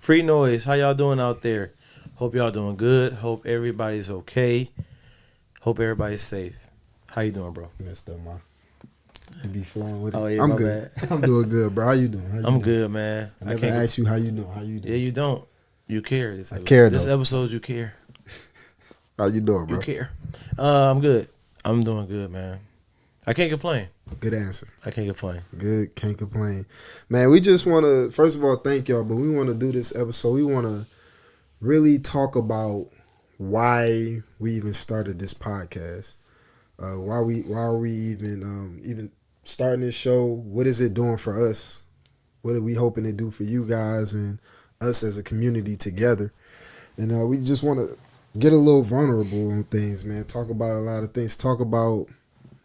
Free noise. How y'all doing out there? Hope y'all doing good. Hope everybody's okay. Hope everybody's safe. How you doing, bro? Messed up, man. You be flowing with it. Oh yeah, I'm my good. bad. I'm doing good, bro. How you doing? I'm good, man. I never asked you how you doing. How you doing? Yeah, you don't. You care. I care, This though. episode, you care. How you doing, bro? You care. I'm good. I'm doing good, man. I can't complain. Good answer. I can't complain. Good. Can't complain. Man, we just want to, first of all, thank y'all, but we want to do this episode. We want to really talk about why we even started this podcast. Why are we even starting this show? What is it doing for us? What are we hoping to do for you guys and us as a community together? And we just want to get a little vulnerable on things, man. Talk about a lot of things. Talk about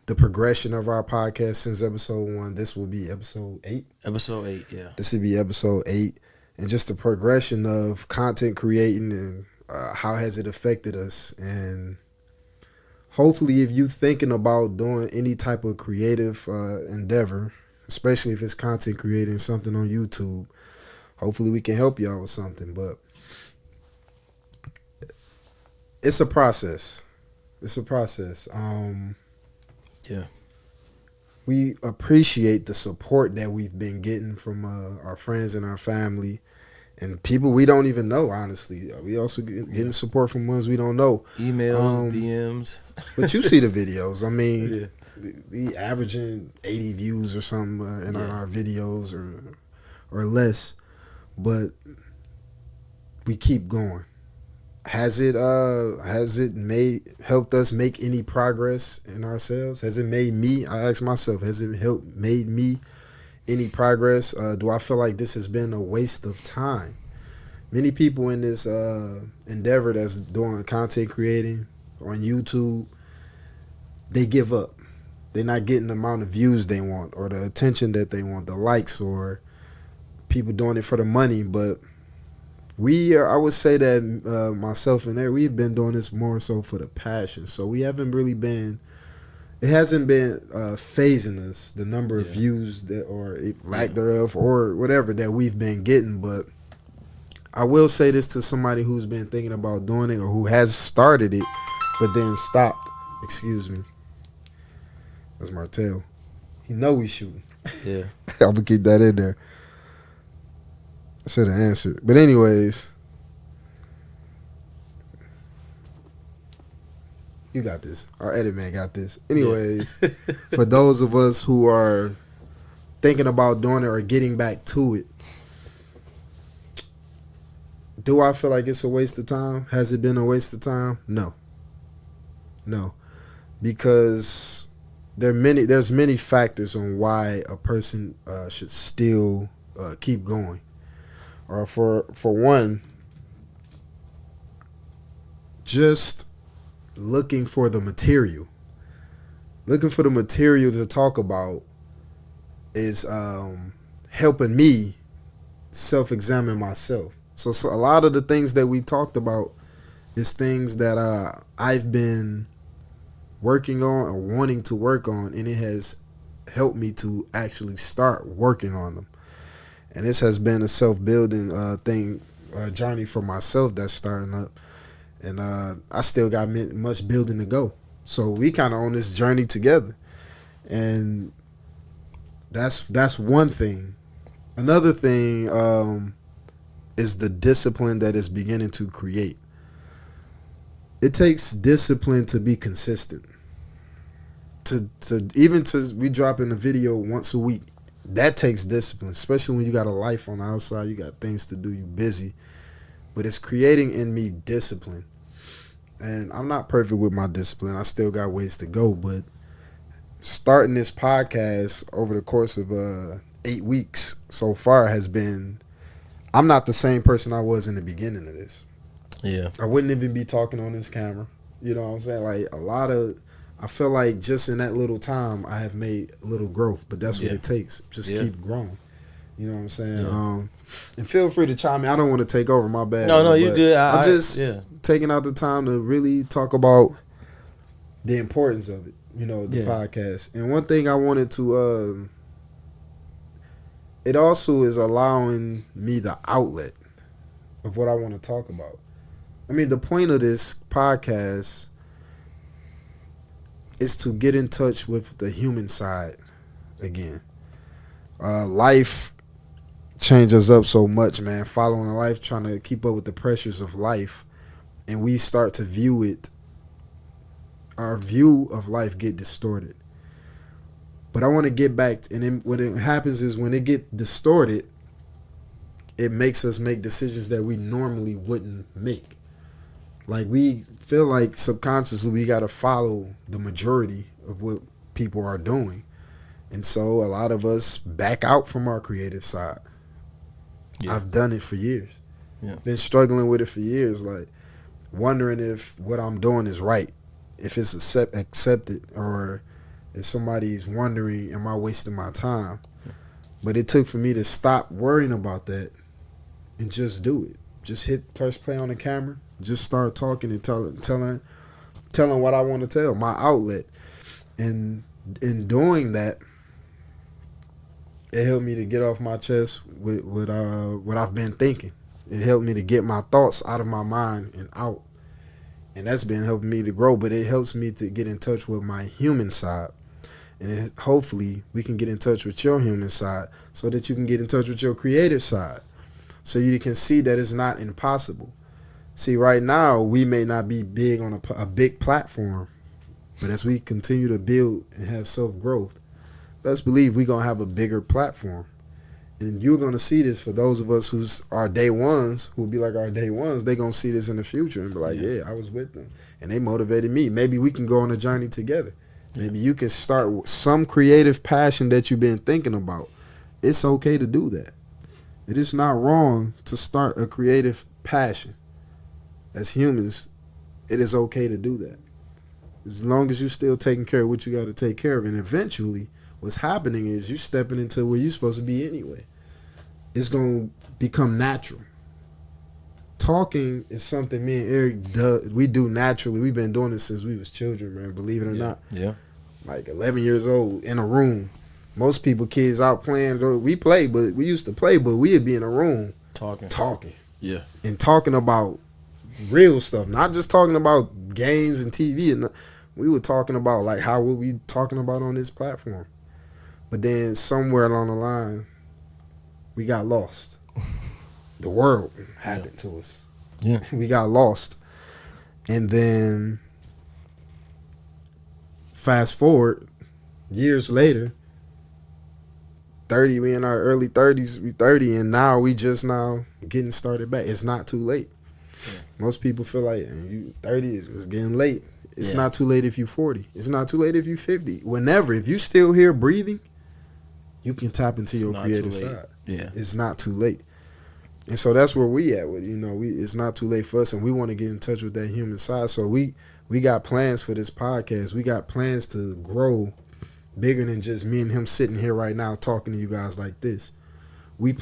the progression of our podcast since episode 1. This will be episode 8. Episode 8, yeah. This will be episode 8. And just the progression of content creating and how has it affected us. And hopefully if you thinking about doing any type of creative endeavor, especially if it's content creating something on YouTube, hopefully we can help y'all with something. But it's a process. It's a process. Yeah. We appreciate the support that we've been getting from our friends and our family and people we don't even know, honestly. We also getting support from ones we don't know. Emails, DMs. But you see the videos. I mean, Yeah. we averaging 80 views or something on our videos or less. But we keep going. Has it helped us make any progress in ourselves? Has it made me? I ask myself, has it made me any progress? Do I feel like this has been a waste of time? Many people in this endeavor that's doing content creating on YouTube, they give up. They're not getting the amount of views they want or the attention that they want, the likes, or people doing it for the money. But I would say that myself and Eric, we've been doing this more so for the passion. So we haven't really been, it hasn't been phasing us, the number of views that or lack thereof or whatever that we've been getting. But I will say this to somebody who's been thinking about doing it or who has started it but then stopped. Excuse me. That's Martell. He know we shooting. Yeah. I'm gonna keep that in there. I should have answered. But anyways, you got this. Our edit man got this. Anyways, for those of us who are thinking about doing it or getting back to it, do I feel like it's a waste of time? Has it been a waste of time? No. Because there's many factors on why a person should still keep going. Or for one, just looking for the material. Looking for the material to talk about is helping me self-examine myself. So a lot of the things that we talked about is things that I've been working on or wanting to work on, and it has helped me to actually start working on them. And this has been a self-building journey for myself that's starting up. And I still got much building to go. So we kind of on this journey together. And that's one thing. Another thing is the discipline that is beginning to create. It takes discipline to be consistent. To we dropping a video once a week. That takes discipline, especially when you got a life on the outside, you got things to do, you busy. But it's creating in me discipline. And I'm not perfect with my discipline. I still got ways to go. But starting this podcast over the course of 8 weeks so far has been, I'm not the same person I was in the beginning of this. Yeah. I wouldn't even be talking on this camera. You know what I'm saying? Like I feel like just in that little time, I have made a little growth, but that's what it takes. Just keep growing. You know what I'm saying? Yeah. And feel free to chime in. I don't want to take over. My bad. No, you good. I'm just taking out the time to really talk about the importance of it. You know, the podcast. And one thing I wanted to, it also is allowing me the outlet. of what I want to talk about. I mean, the point of this podcast is to get in touch with the human side again. Life changes up so much, man. Following life, trying to keep up with the pressures of life, and we start to view it. Our view of life get distorted. But I want to get back, and then what it happens is when it get distorted, it makes us make decisions that we normally wouldn't make. Like we feel like subconsciously we got to follow the majority of what people are doing. And so a lot of us back out from our creative side. Yeah. I've done it for years. Yeah. Been struggling with it for years, like wondering if what I'm doing is right, if it's accepted, or if somebody's wondering, am I wasting my time? But it took for me to stop worrying about that and just do it. Just hit press play on the camera. Just start talking and telling what I want to tell, my outlet. And in doing that, it helped me to get off my chest with what I've been thinking. It helped me to get my thoughts out of my mind and out. And that's been helping me to grow, but it helps me to get in touch with my human side. And hopefully we can get in touch with your human side so that you can get in touch with your creative side. So you can see that it's not impossible. See, right now, we may not be big on a big platform, but as we continue to build and have self-growth, best believe we're going to have a bigger platform. And you're going to see this for those of us who's our day ones, who will be like our day ones. They're going to see this in the future and be like, yeah, I was with them. And they motivated me. Maybe we can go on a journey together. Maybe you can start some creative passion that you've been thinking about. It's okay to do that. It is not wrong to start a creative passion. As humans, it is okay to do that. As long as you're still taking care of what you got to take care of. And eventually, what's happening is you're stepping into where you're supposed to be anyway. It's going to become natural. Talking is something me and Eric we do naturally. We've been doing this since we was children, man, believe it or not. Yeah. Like 11 years old in a room. Most people, kids out playing. We play, but we used to play, but we'd be in a room talking. Yeah. And talking about real stuff, not just talking about games and TV. And we were talking about like how would we talking about on this platform. But then somewhere along the line, we got lost. The world happened to us. Yeah. We got lost. And then fast forward years later, 30, we in our early 30s, we 30, and now we just now getting started back. It's not too late. Yeah. Most people feel like you 30 is getting late. It's not too late if you 40. It's not too late if you 50. Whenever, if you still here breathing, you can tap into your creative side. Yeah. It's not too late. And so that's where we at with, it's not too late for us, and we want to get in touch with that human side. So we got plans for this podcast. We got plans to grow bigger than just me and him sitting here right now talking to you guys like this. We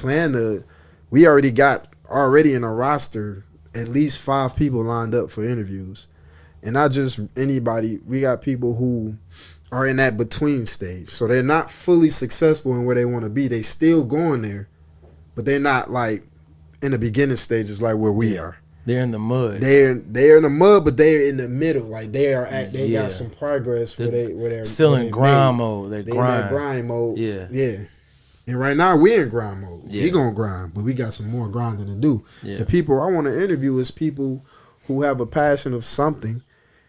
already got in a roster at least 5 people lined up for interviews. And not just anybody. We got people who are in that between stage. So they're not fully successful in where they want to be. They still going there, but they're not like in the beginning stages like where we are. They're in the mud. They're in the mud, but they're in the middle. Like they got some progress where they're still in grind mode. They're in that grind mode. Yeah. Yeah. And right now we're in grind mode. Yeah. We gonna grind, but we got some more grinding to do. Yeah. The people I want to interview is people who have a passion of something.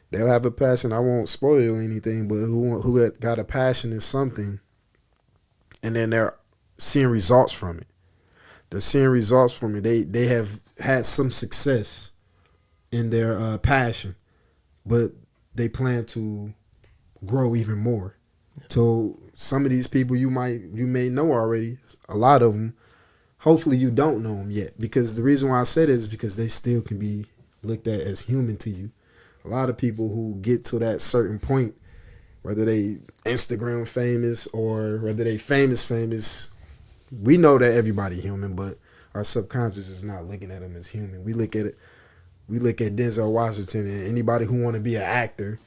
They'll have a passion. I won't spoil anything, but who got a passion in something, and then they're seeing results from it. They're seeing results from it. They have had some success in their passion, but they plan to grow even more. So some of these people you may know already. A lot of them, hopefully you don't know them yet, because the reason why I said it is because they still can be looked at as human to you. A lot of people who get to that certain point, whether they Instagram famous or whether they famous, we know that everybody human, but our subconscious is not looking at them as human. We look at Denzel Washington, and anybody who want to be an actor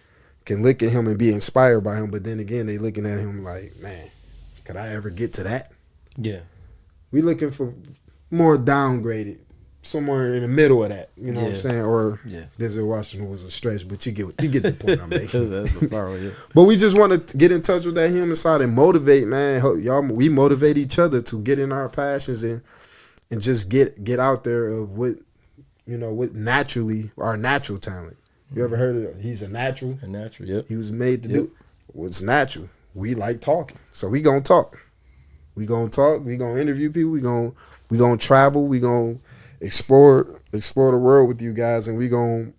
can look at him and be inspired by him, but then again, they looking at him like, man, could I ever get to that? Yeah. We looking for more downgraded somewhere in the middle of that. You know what I'm Yeah. saying? Or Yeah. Denzel Washington was a stretch, but you get the point I'm making. That's a far away. But we just want to get in touch with that human side and motivate, man. We motivate each other to get in our passions and just get out there of what what naturally our natural talent. You ever heard of he's a natural? A natural, yep. He was made to do what's natural. We like talking, so we gonna talk. We gonna talk. We gonna interview people. We gonna travel. We gonna explore the world with you guys, and we gonna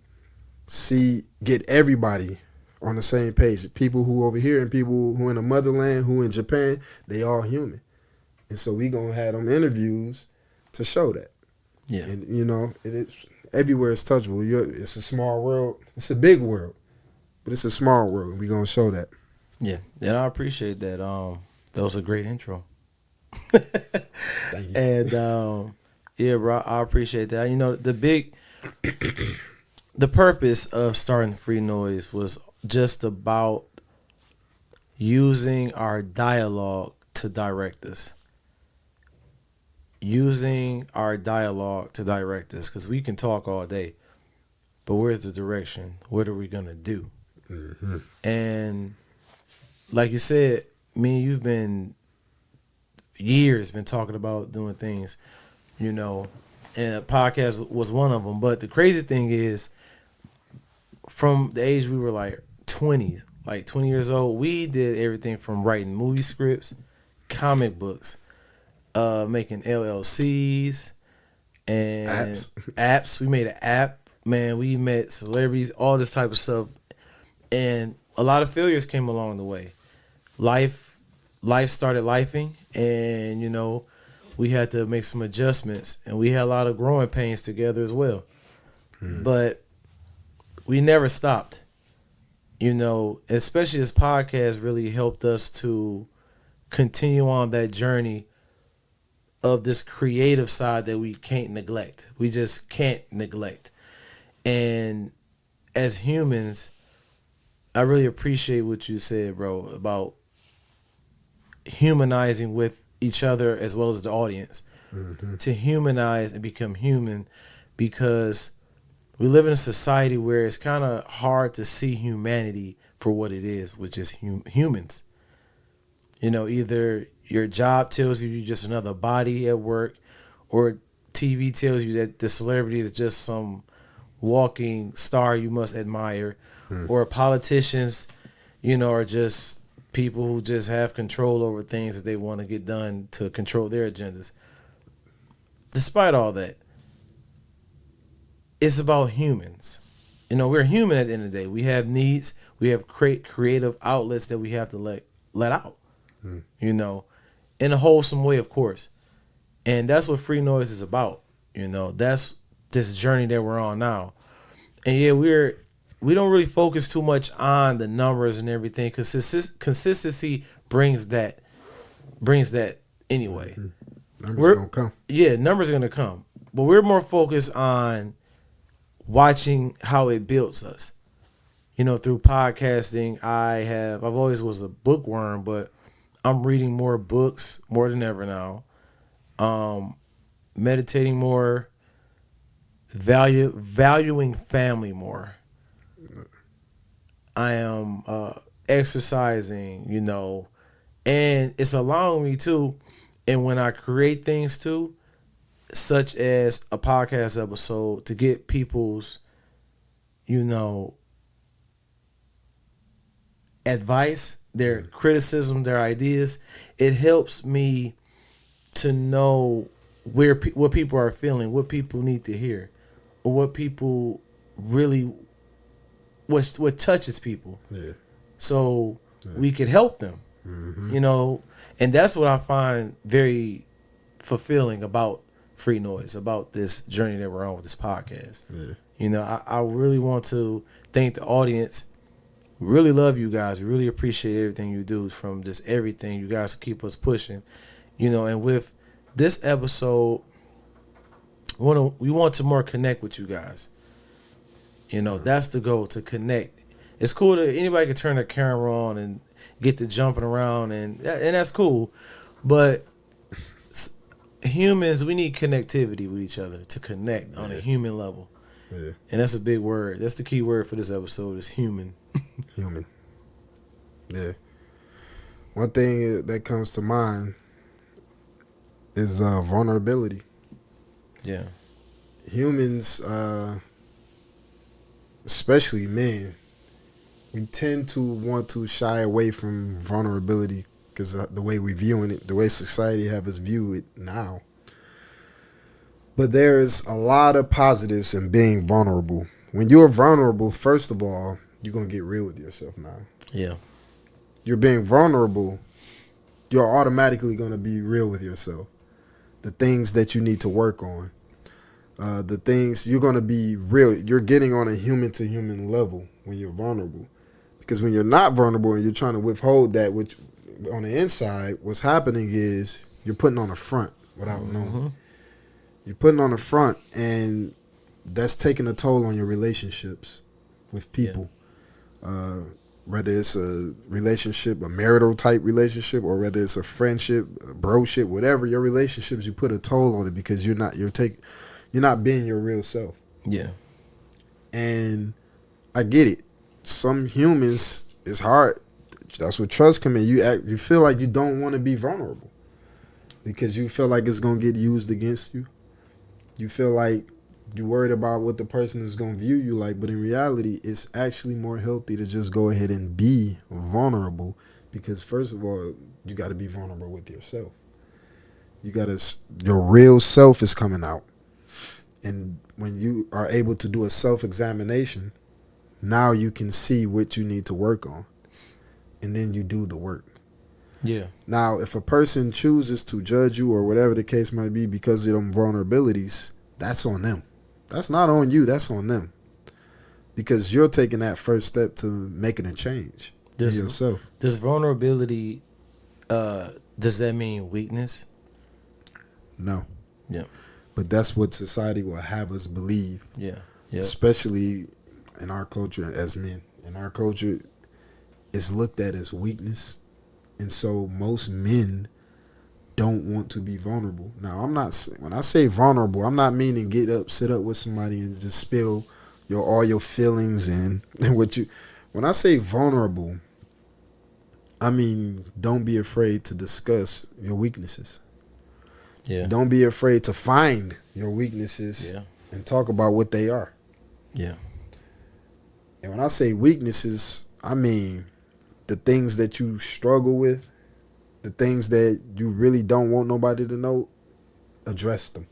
get everybody on the same page. People who over here and people who in the motherland, who in Japan, they all human, and so we gonna have them interviews to show that. Yeah. And it is everywhere is touchable. It's a small world. It's a big world, but it's a small world. We gonna show that. Yeah. And I appreciate that. That was a great intro. Thank you. And yeah, bro, I appreciate that. The purpose of starting Free Noise was just about using our dialogue to direct us. Using our dialogue to direct us, because we can talk all day, but where's the direction? What are we gonna do? Mm-hmm. And like you said, me and you've been years been talking about doing things, and a podcast was one of them. But the crazy thing is, from the age we were like 20 years old, we did everything from writing movie scripts, comic books, making LLCs and apps. We made an app, man. We met celebrities, all this type of stuff, and a lot of failures came along the way. Life started lifing, and we had to make some adjustments, and we had a lot of growing pains together as well. But we never stopped. Especially this podcast really helped us to continue on that journey of this creative side that we can't neglect. We just can't neglect. And as humans, I really appreciate what you said, bro, about humanizing with each other as well as the audience. Mm-hmm. To humanize and become human, because we live in a society where it's kind of hard to see humanity for what it is, which is humans. Either your job tells you you're just another body at work, or TV tells you that the celebrity is just some walking star you must admire, or politicians, are just people who just have control over things that they want to get done to control their agendas. Despite all that, it's about humans. We're human at the end of the day. We have needs. We have creative outlets that we have to let out. In a wholesome way, of course. And that's what Free Noise is about. That's this journey that we're on now. And yeah, we don't really focus too much on the numbers and everything, because consistency brings that anyway. Numbers gonna come. Yeah, numbers are gonna come. But we're more focused on watching how it builds us. Through podcasting, I've always was a bookworm, but I'm reading more books more than ever now. Meditating more, valuing family more. I am exercising, and it's allowing me to, and when I create things too, such as a podcast episode, to get people's, advice, their criticism, their ideas. It helps me to know what people are feeling, what people need to hear, or what people really, what touches people. Yeah. So we could help them, and that's what I find very fulfilling about Free Noise, about this journey that we're on with this podcast. Yeah. I really want to thank the audience. We really love you guys. We really appreciate everything you do, from just everything. You guys keep us pushing, and with this episode, we want to more connect with you guys. That's the goal, to connect. It's cool that anybody can turn their camera on and get to jumping around, and that's cool. But humans, we need connectivity with each other to connect on a human level. Yeah. And that's a big word. That's the key word for this episode is human. Human. Yeah. One thing that comes to mind is vulnerability. Yeah. Humans, especially men, we tend to want to shy away from vulnerability because the way we're viewing it, the way society have us view it now. But there's a lot of positives in being vulnerable. When you're vulnerable, first of all, you're going to get real with yourself now. Yeah. You're being vulnerable, you're automatically going to be real with yourself. The things that you need to work on. The things you're going to be real. You're getting on a human to human level when you're vulnerable. Because when you're not vulnerable and you're trying to withhold that, which on the inside, what's happening is you're putting on a front without knowing. You're putting on a front, and that's taking a toll on your relationships with people. Yeah. Whether it's a relationship, a marital type relationship, or whether it's a friendship, a broship, whatever your relationships, you put a toll on it because you're not being your real self. Yeah. And I get it. Some humans, it's hard. That's what trust come in. You feel like you don't want to be vulnerable because you feel like it's gonna get used against you. You feel like you're worried about what the person is gonna view you like, but in reality, it's actually more healthy to just go ahead and be vulnerable because first of all, you got to be vulnerable with yourself. Your real self is coming out. And when you are able to do a self-examination, now you can see what you need to work on. And then you do the work. Yeah. Now, if a person chooses to judge you or whatever the case might be because of them vulnerabilities, that's on them. That's not on you. That's on them. Because you're taking that first step to making a change in yourself. Does vulnerability, does that mean weakness? No. Yeah. But that's what society will have us believe. Yeah. Yeah. Especially in our culture as men. In our culture, it's looked at as weakness. And so most men don't want to be vulnerable. Now, when I say vulnerable, I'm not meaning get up, sit up with somebody and just spill all your feelings and what you. When I say vulnerable, I mean don't be afraid to discuss your weaknesses. Yeah. Don't be afraid to find your weaknesses and talk about what they are. Yeah. And when I say weaknesses, I mean the things that you struggle with, the things that you really don't want nobody to know, address them.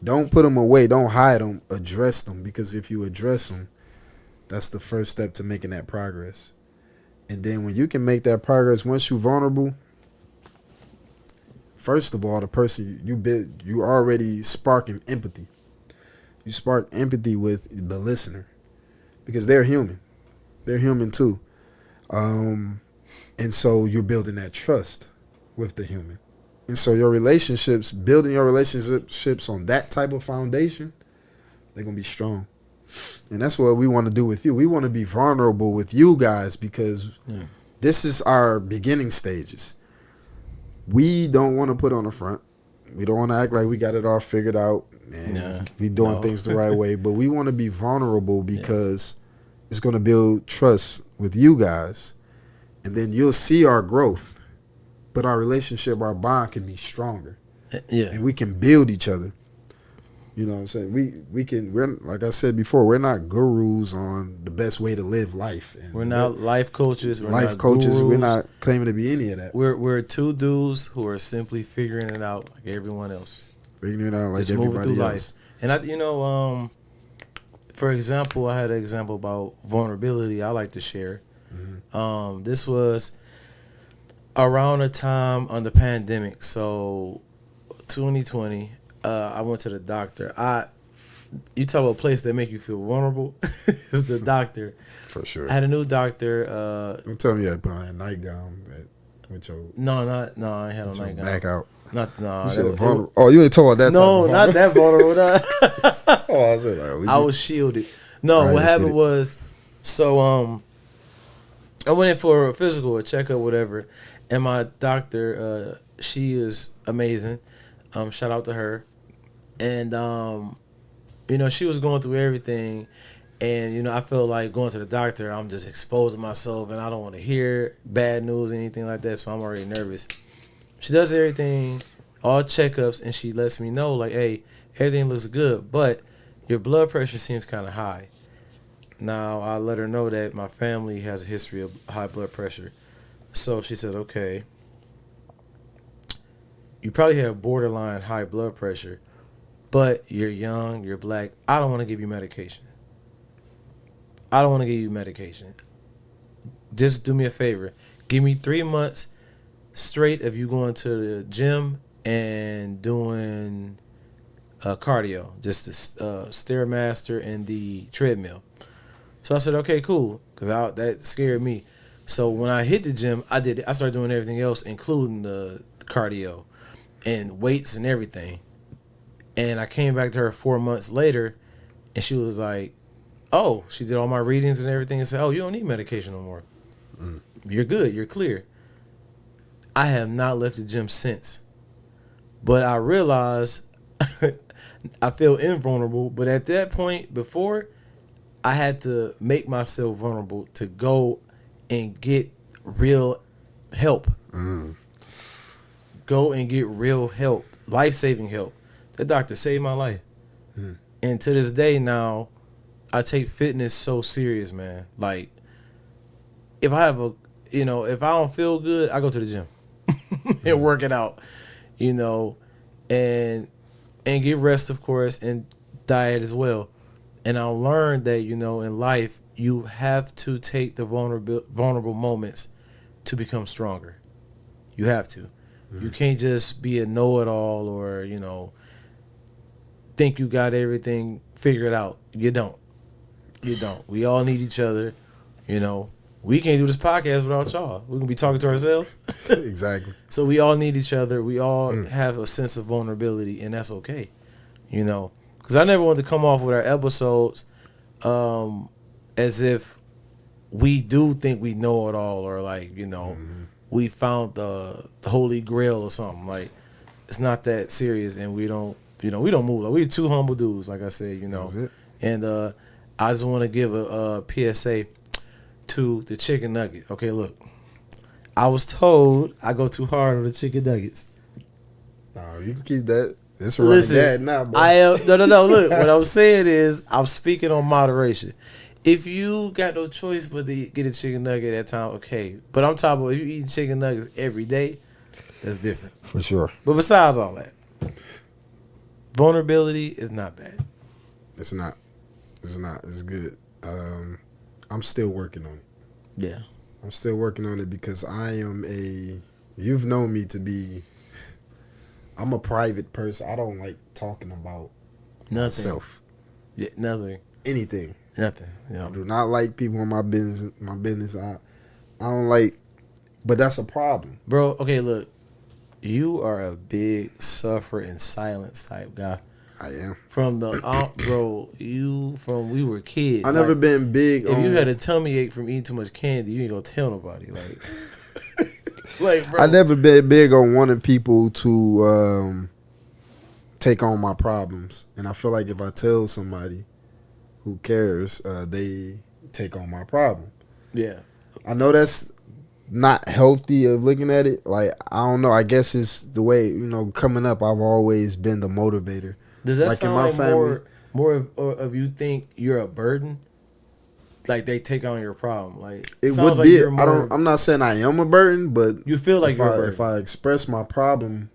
Don't put them away. Don't hide them. Address them. Because if you address them, that's the first step to making that progress. And then when you can make that progress, once you're vulnerable, first of all, the person you already sparking empathy. You spark empathy with the listener because they're human. They're human too. And so you're building that trust with the human. And so building your relationships on that type of foundation, they're going to be strong. And that's what we want to do with you. We want to be vulnerable with you guys because this is our beginning stages. We don't want to put on the front. We don't want to act like we got it all figured out and we doing things the right way. But we want to be vulnerable because it's going to build trust with you guys. And then you'll see our growth. But our relationship, our bond can be stronger. Yeah. And we can build each other. You know what I'm saying? We're like I said before, we're not gurus on the best way to live life. And we're not life coaches. We're life not coaches. Gurus. We're not claiming to be any of that. We're two dudes who are simply figuring it out like everyone else. Figuring it out like just everybody through else. Life. And for example, I had an example about vulnerability I like to share. Mm-hmm. This was around the time on the pandemic. So 2020. I went to the doctor. You talk about a place that make you feel vulnerable. It's the doctor. For sure. I had a new doctor. Don't tell me you had put on a nightgown with your. No, I ain't had no nightgown. Back out. Vulnerable. Oh, you ain't talking about that. No, not that vulnerable. I said like, I was shielded. No, what happened was, so I went in for a physical, a checkup, whatever, and my doctor, she is amazing. Shout out to her. And you know, she was going through everything, and you know, I felt like going to the doctor. I'm just exposing myself, and I don't want to hear bad news or anything like that. So I'm already nervous. She does everything, all checkups, and she lets me know like, hey, everything looks good, but your blood pressure seems kind of high. Now I let her know that my family has a history of high blood pressure. So she said, okay, you probably have borderline high blood pressure, but you're young, you're black. I don't want to give you medication. I don't want to give you medication. Just do me a favor. Give me 3 months straight of you going to the gym and doing cardio, just the stairmaster and the treadmill. So I said, okay, cool, because that scared me. So when I hit the gym, I started doing everything else, including the cardio and weights and everything. And I came back to her 4 months later, and she was like, oh, she did all my readings and everything and said, oh, you don't need medication no more. You're good. You're clear. I have not left the gym since. But I realized I feel invulnerable. But at that point, before, I had to make myself vulnerable to go and get real help. Go and get real help, life-saving help. That doctor saved my life. And to this day now, I take fitness so serious, man. Like, if I have if I don't feel good, I go to the gym and work it out, you know, and get rest, of course, and diet as well. And I learned that, you know, in life, you have to take the vulnerable moments to become stronger. You have to. You can't just be a know-it-all or, you know, think you got everything figured out. You don't. You don't. We all need each other, you know. We can't do this podcast without y'all. We're going to be talking to ourselves. Exactly. So we all need each other. We all have a sense of vulnerability, and that's okay, you know. Because I never want to come off with our episodes as if we do think we know it all or, like, you know, we found the holy grail or something. Like, it's not that serious, and we don't, you know, we don't move. Like, we're two humble dudes, like I said, you know. And I just want to give a PSA to the chicken nugget. Okay, look. I was told I go too hard on the chicken nuggets. No, you can keep that. It's a running gag now, bro. No. Look, what I'm saying is I'm speaking on moderation. If you got no choice but to get a chicken nugget at time, okay. But I'm talking about if you eat chicken nuggets every day, that's different. For sure. But besides all that, vulnerability is not bad. It's not. It's not. It's good. I'm still working on it. Yeah. I'm still working on it because you've known me to be, I'm a private person. I don't like talking about myself. Yeah, nothing. Anything. Nothing. Yeah. I do not like people in my business. I don't like, but that's a problem. Bro, okay, look. You are a big suffer in silence type guy. I am. From we were kids. I never been big. If you had a tummy ache from eating too much candy, you ain't gonna tell nobody. Like, bro. I never been big on wanting people to take on my problems, and I feel like if I tell somebody who cares, they take on my problem. Yeah. I know that's not healthy of looking at it. Like, I don't know. I guess it's the way, you know, coming up, I've always been the motivator. Does that sound in my family, more of you think you're a burden? Like they take on your problem. Like it would like be. I'm not saying I am a burden, but you feel like if I express my problem,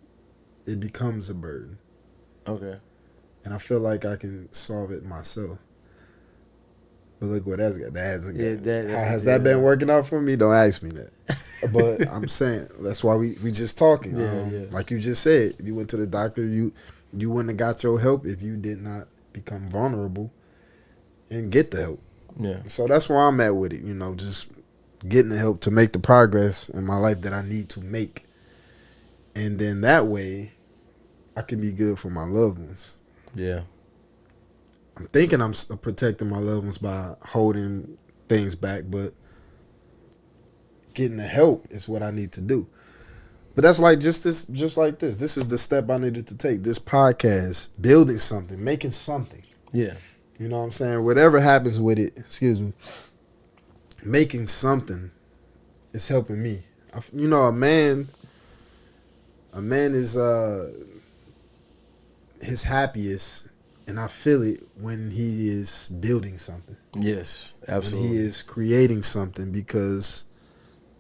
it becomes a burden. Okay. And I feel like I can solve it myself. But look what that's got. Has that been working out for me? Don't ask me that. But I'm saying that's why we just talking. Like you just said, if you went to the doctor, you wouldn't have got your help if you did not become vulnerable and get the help. Yeah. So that's where I'm at with it. You know, just getting the help to make the progress in my life that I need to make, and then that way, I can be good for my loved ones. Yeah. I'm thinking I'm protecting my loved ones by holding things back, but getting the help is what I need to do. But that's like just like this. This is the step I needed to take. This podcast, building something, making something. Yeah. You know what I'm saying? Whatever happens with it, excuse me, making something is helping me. You know, a man is his happiest, and I feel it when he is building something. Yes, absolutely. When he is creating something, because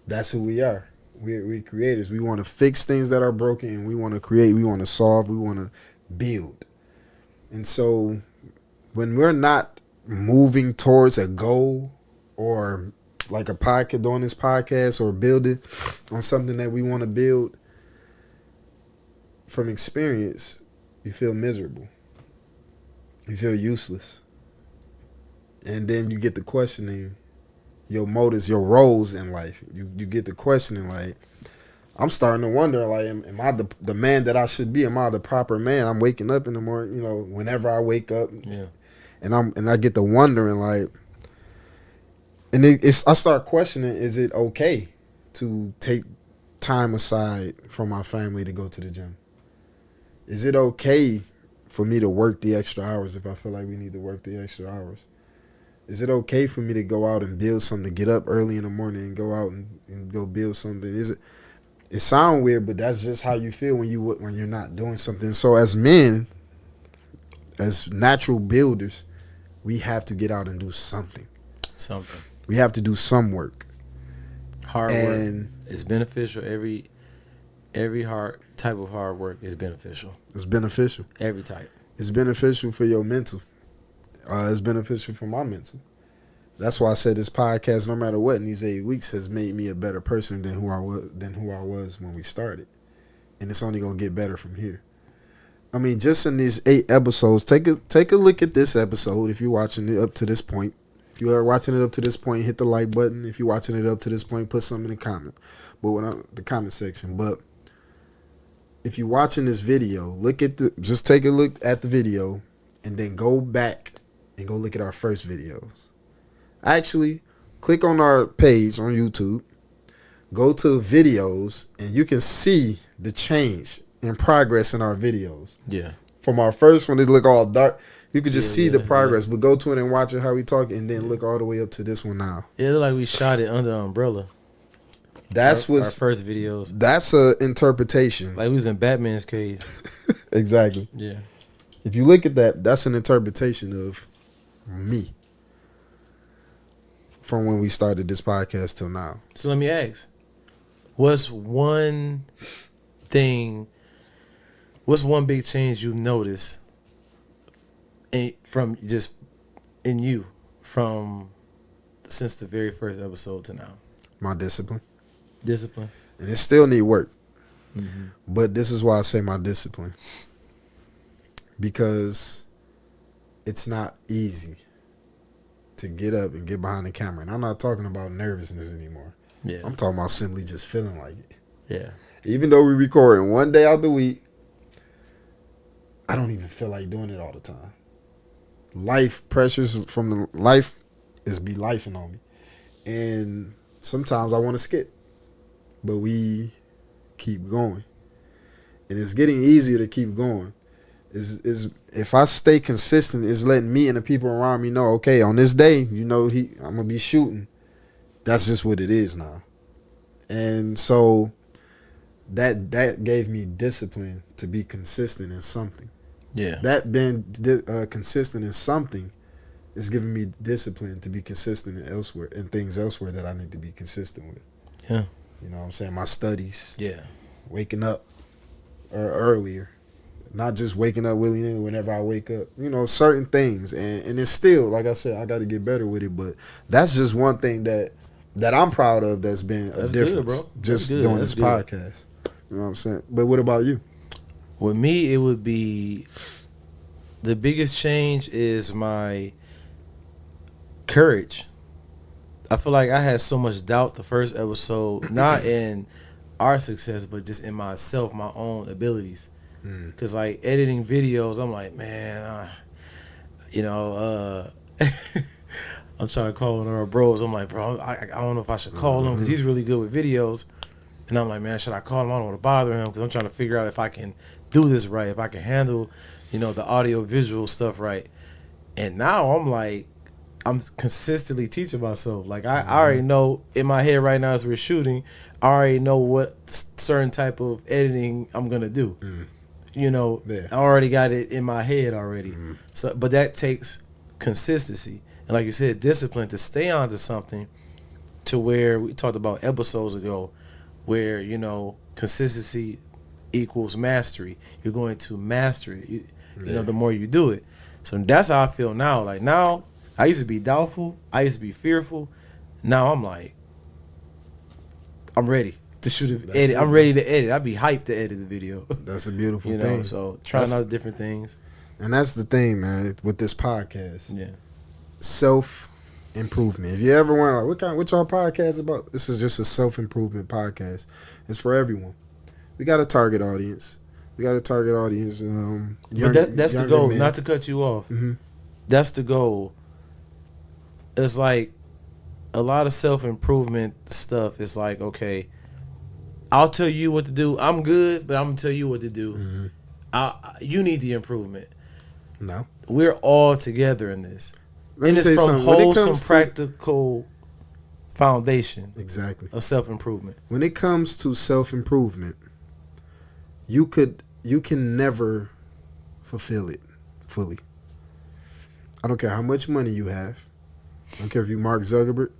that's who we are. We're creators. We want to fix things that are broken, and we want to create. We want to solve. We want to build. And so, when we're not moving towards a goal, or like a podcast, doing this podcast, or building on something that we want to build, from experience, you feel miserable. You feel useless. And then you get to questioning your motives, your roles in life. You get to questioning, like, I'm starting to wonder, like, am I the man that I should be? Am I the proper man? I'm waking up in the morning, you know, whenever I wake up. Yeah. And I get to wondering, like, and I start questioning, is it okay to take time aside from my family to go to the gym? Is it okay for me to work the extra hours if I feel like we need to work the extra hours? Is it okay for me to go out and build something, to get up early in the morning and go out and go build something? It sounds weird, but that's just how you feel when you're not doing something. So as men, as natural builders, we have to get out and do something. Something. We have to do some work. Hard work is beneficial. Every hard type of hard work is beneficial. It's beneficial. Every type. It's beneficial for your mental. It's beneficial for my mental. That's why I said this podcast, no matter what, in these 8 weeks, has made me a better person than who I was when we started, and it's only gonna get better from here. I mean, just in these 8 episodes, take a look at this episode. If you're watching it up to this point, if you are watching it up to this point, hit the like button. If you're watching it up to this point, put something in the comment, the comment section. But if you're watching this video, just take a look at the video, and then go back and go look at our first videos. Actually, click on our page on YouTube, go to videos, and you can see the change and progress in our videos. Yeah. From our first one, it look all dark. You could just see the progress, but go to it and watch it how we talk, and then look all the way up to this one now. It looked like we shot it under an umbrella. That's our first videos. That's a interpretation. Like we was in Batman's cave. Exactly. Yeah. If you look at that, that's an interpretation of me from when we started this podcast till now. So let me ask, what's one big change you've noticed from just in you since the very first episode to now? My discipline. Discipline. And it still need work. Mm-hmm. But this is why I say my discipline. Because it's not easy to get up and get behind the camera. And I'm not talking about nervousness anymore. Yeah. I'm talking about simply just feeling like it. Yeah. Even though we're recording one day out the week, I don't even feel like doing it all the time. Life pressures from the life is be lifing on me. And sometimes I want to skip. But we keep going. And it's getting easier to keep going. Is if I stay consistent, it's letting me and the people around me know, okay, on this day, I'm gonna be shooting. That's just what it is now. And so that gave me discipline to be consistent in something. Yeah. That being consistent in something is giving me discipline to be consistent in things elsewhere that I need to be consistent with. Yeah. You know what I'm saying? My studies. Yeah. Waking up earlier. Not just waking up willy-nilly whenever I wake up. Certain things. And it's still, like I said, I got to get better with it. But that's just one thing that I'm proud of that's been a difference. Good, bro. Just doing this podcast. You know what I'm saying? But what about you? With me, it would be the biggest change is my courage. I feel like I had so much doubt the first episode, not in our success, but just in myself, my own abilities. Because, like, editing videos, I'm like, man, I'm trying to call one of our bros. I'm like, bro, I don't know if I should call him because he's really good with videos. And I'm like, man, should I call him? I don't want to bother him because I'm trying to figure out if I can do this right, if I can handle, the audio visual stuff right. And now I'm like, I'm consistently teaching myself. Like I already know in my head right now as we're shooting, I already know what certain type of editing I'm gonna do. Yeah. I already got it in my head already. So, but that takes consistency and, like you said, discipline to stay onto something. To where we talked about episodes ago, where consistency equals mastery. You're going to master it. The more you do it. So that's how I feel now. Like now, I used to be doubtful. I used to be fearful. Now I'm like, I'm ready to shoot an edit. I'm ready to edit. I'd be hyped to edit the video. That's a beautiful thing. So trying out different things. And that's the thing, man, with this podcast. Yeah. Self-improvement. If you ever wonder, like, what y'all podcast about? This is just a self-improvement podcast. It's for everyone. We got a target audience. But that's the goal. Men. Not to cut you off. Mm-hmm. That's the goal. It's like a lot of self-improvement stuff. It's like, okay, I'll tell you what to do. I'm good, but I'm gonna tell you what to do. Mm-hmm. You need the improvement. No, we're all together in this. And it's from wholesome, practical foundation. Exactly. Of self-improvement. When it comes to self-improvement, you can never fulfill it fully. I don't care how much money you have. I don't care if you Mark Zuckerberg.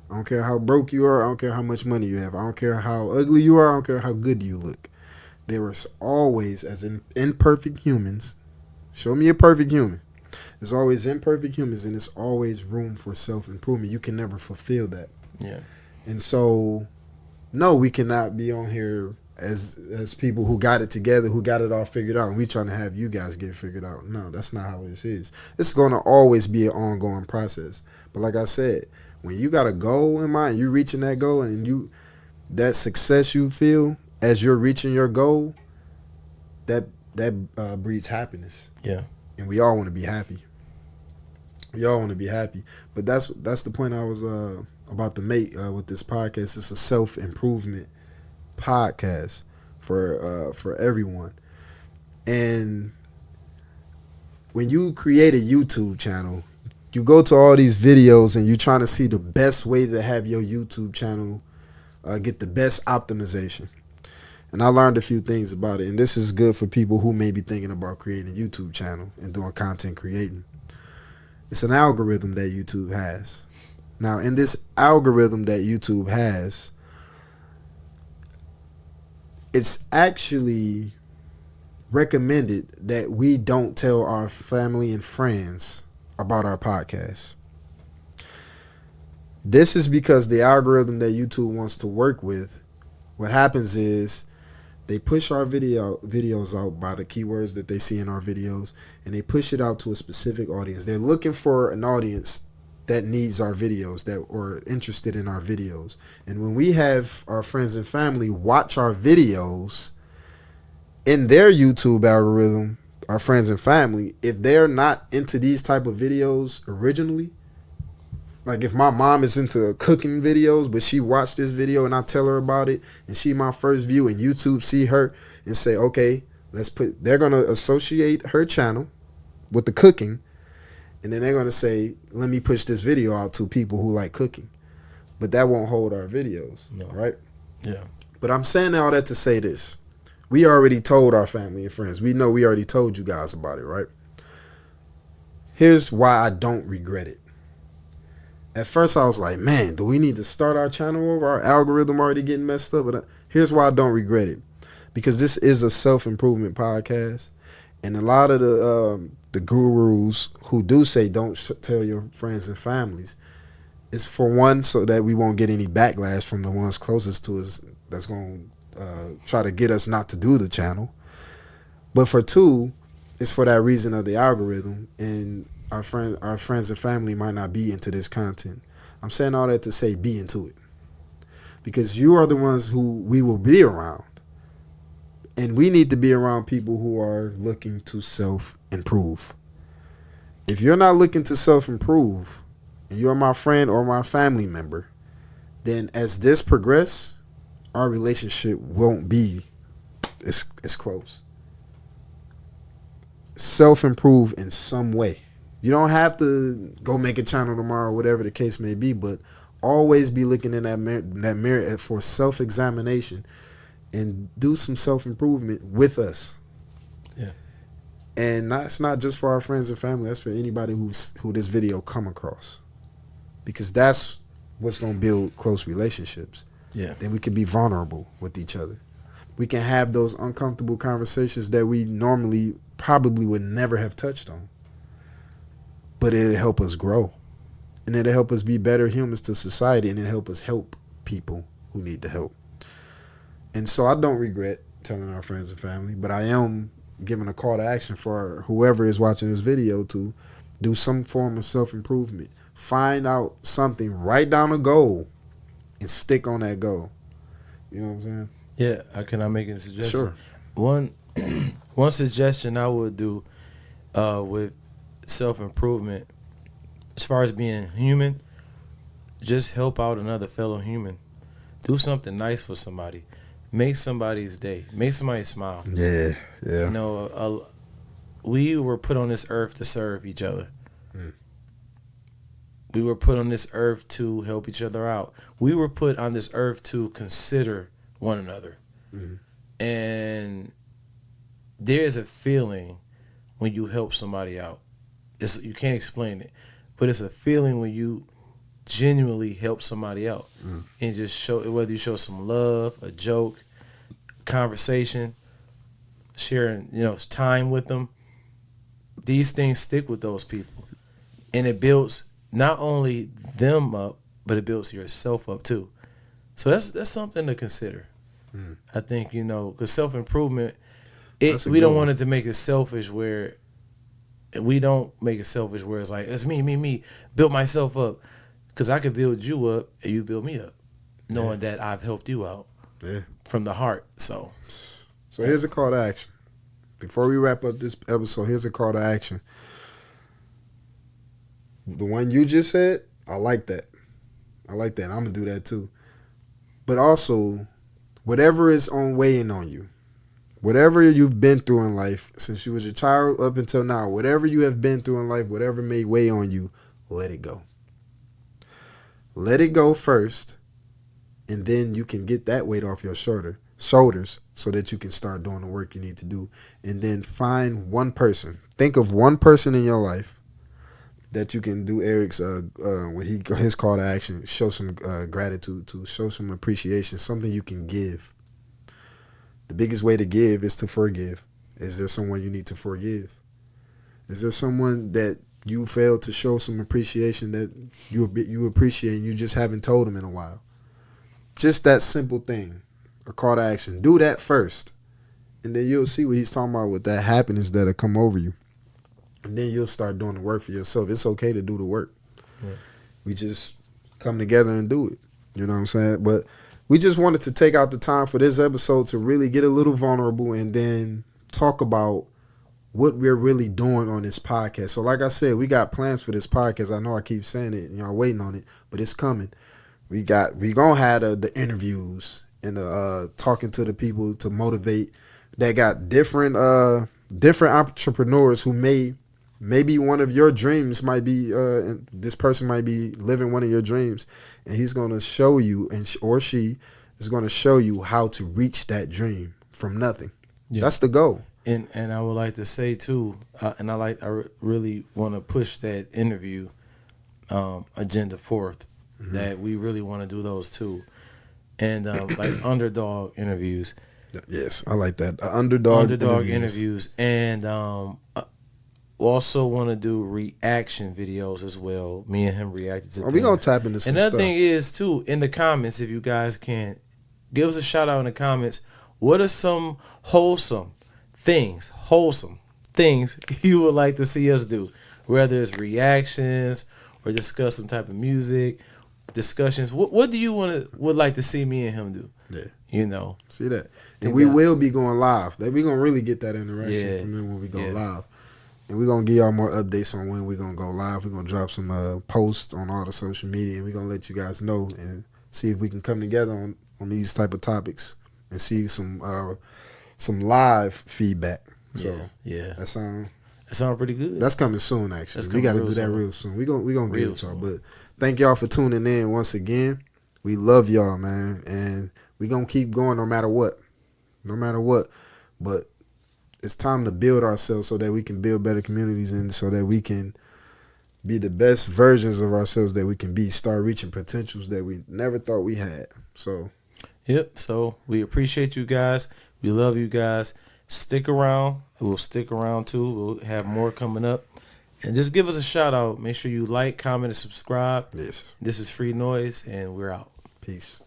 I don't care how broke you are. I don't care how much money you have. I don't care how ugly you are. I don't care how good you look. There is always, as imperfect humans, show me a perfect human. There's always imperfect humans, and there's always room for self-improvement. You can never fulfill that. Yeah. And so, no, we cannot be on here as people who got it together, who got it all figured out, and we trying to have you guys get figured out. No, that's not how this is. It's going to always be an ongoing process. But like I said, when you got a goal in mind, you reaching that goal, and that success you feel as you're reaching your goal, that breeds happiness. Yeah. And we all want to be happy. We all want to be happy. But that's the point I was about to make with this podcast. It's a self-improvement podcast for everyone. And when you create a YouTube channel, you go to all these videos and you're trying to see the best way to have your YouTube channel get the best optimization. And I learned a few things about it, and this is good for people who may be thinking about creating a YouTube channel and doing content creating. It's an algorithm that YouTube has. Now, in this algorithm that YouTube has, it's actually recommended that we don't tell our family and friends about our podcast. This is because the algorithm that YouTube wants to work with, what happens is they push our videos out by the keywords that they see in our videos, and they push it out to a specific audience. They're looking for an audience that needs our videos, that are interested in our videos. And when we have our friends and family watch our videos in their YouTube algorithm, our friends and family, if they're not into these type of videos originally, like if my mom is into cooking videos, but she watched this video and I tell her about it, and she my first view, and YouTube see her and say, okay, they're going to associate her channel with the cooking, and then they're going to say, let me push this video out to people who like cooking. But that won't hold our videos, right? Yeah. But I'm saying all that to say this. We already told our family and friends. We know we already told you guys about it, right? Here's why I don't regret it. At first, I was like, man, do we need to start our channel over? Our algorithm already getting messed up. But here's why I don't regret it. Because this is a self-improvement podcast. And a lot of the gurus who do say don't tell your friends and families, it's for one, so that we won't get any backlash from the ones closest to us that's going to try to get us not to do the channel. But for two, it's for that reason of the algorithm. And our friends and family might not be into this content. I'm saying all that to say be into it. Because you are the ones who we will be around. And we need to be around people who are looking to self-improve. If you're not looking to self-improve, and you're my friend or my family member, then as this progresses, our relationship won't be as close. Self-improve in some way. You don't have to go make a channel tomorrow, whatever the case may be, but always be looking in that mirror for self-examination and do some self-improvement with us. Yeah. And that's not just for our friends and family. That's for anybody who this video come across, because that's what's gonna build close relationships. Yeah. Then we can be vulnerable with each other. We can have those uncomfortable conversations that we normally probably would never have touched on. But it'll help us grow. And it'll help us be better humans to society, and it'll help us help people who need the help. And so I don't regret telling our friends and family, but I am giving a call to action for whoever is watching this video to do some form of self-improvement. Find out something, write down a goal, and stick on that goal. You know what I'm saying? Yeah, can I make a suggestion? Sure. One suggestion I would do with self-improvement, as far as being human, just help out another fellow human. Do something nice for somebody. Make somebody's day. Make somebody smile. Yeah. You know, we were put on this earth to serve each other. We were put on this earth to help each other out. We were put on this earth to consider one another. And there's a feeling when you help somebody out. You can't explain it, but it's a feeling when you genuinely help somebody out and just show, whether you show some love, a joke, conversation, sharing, time with them. These things stick with those people, and it builds not only them up, but it builds yourself up too. So that's something to consider. I think, because self-improvement, we don't want it to make it selfish where we don't make it selfish where it's like, it's me, build myself up. Because I could build you up and you build me up, knowing that I've helped you out from the heart. So here's a call to action. Before we wrap up this episode, here's a call to action. The one you just said, I like that. I'm going to do that too. But also, whatever is weighing on you, whatever you've been through in life since you was a child up until now, whatever you have been through in life, whatever may weigh on you, let it go. Let it go first, and then you can get that weight off your shoulders so that you can start doing the work you need to do. And then find one person. Think of one person in your life that you can do Eric's his call to action, show some gratitude to, show some appreciation, something you can give. The biggest way to give is to forgive. Is there someone you need to forgive? Is there someone that you failed to show some appreciation that you appreciate and you just haven't told them in a while? Just that simple thing, a call to action. Do that first, and then you'll see what he's talking about with that happiness that'll come over you. And then you'll start doing the work for yourself. It's okay to do the work. Yeah. We just come together and do it. You know what I'm saying? But we just wanted to take out the time for this episode to really get a little vulnerable and then talk about what we're really doing on this podcast. So like I said, we got plans for this podcast. I know I keep saying it and y'all waiting on it, but it's coming. We gonna have the interviews and talking to the people to motivate that got different entrepreneurs who maybe one of your dreams might be this person might be living one of your dreams, and he's gonna show you, or she is gonna show you how to reach that dream from nothing. Yeah. That's the goal. And I would like to say too, and I really want to push that interview agenda forth. That we really want to do those too, and like underdog interviews. Yes, I like that. Underdog interviews, and also want to do reaction videos as well. Me and him reacted to. We gonna tap into some stuff. Another thing is too, in the comments, if you guys can give us a shout out in the comments. What are some wholesome things you would like to see us do? Whether it's reactions or discuss some type of music, discussions. What do you would like to see me and him do? Yeah. See that. And we will be going live. We're going to really get that interaction from them when we go live. And we're going to give y'all more updates on when we're going to go live. We're going to drop some posts on all the social media, and we're going to let you guys know and see if we can come together on these type of topics and see some live feedback. So yeah. that sounds pretty good. That's coming soon. Actually, we got to do that real soon. We gonna get it, y'all. But thank y'all for tuning in once again. We love y'all, man, and we gonna keep going no matter what. But it's time to build ourselves so that we can build better communities and so that we can be the best versions of ourselves that we can be. Start reaching potentials that we never thought we had. So, yep. So we appreciate you guys. We love you guys. Stick around. We'll stick around too. We'll have more coming up. And just give us a shout out. Make sure you like, comment, and subscribe. yes. This is Free Noise, and we're out. Peace.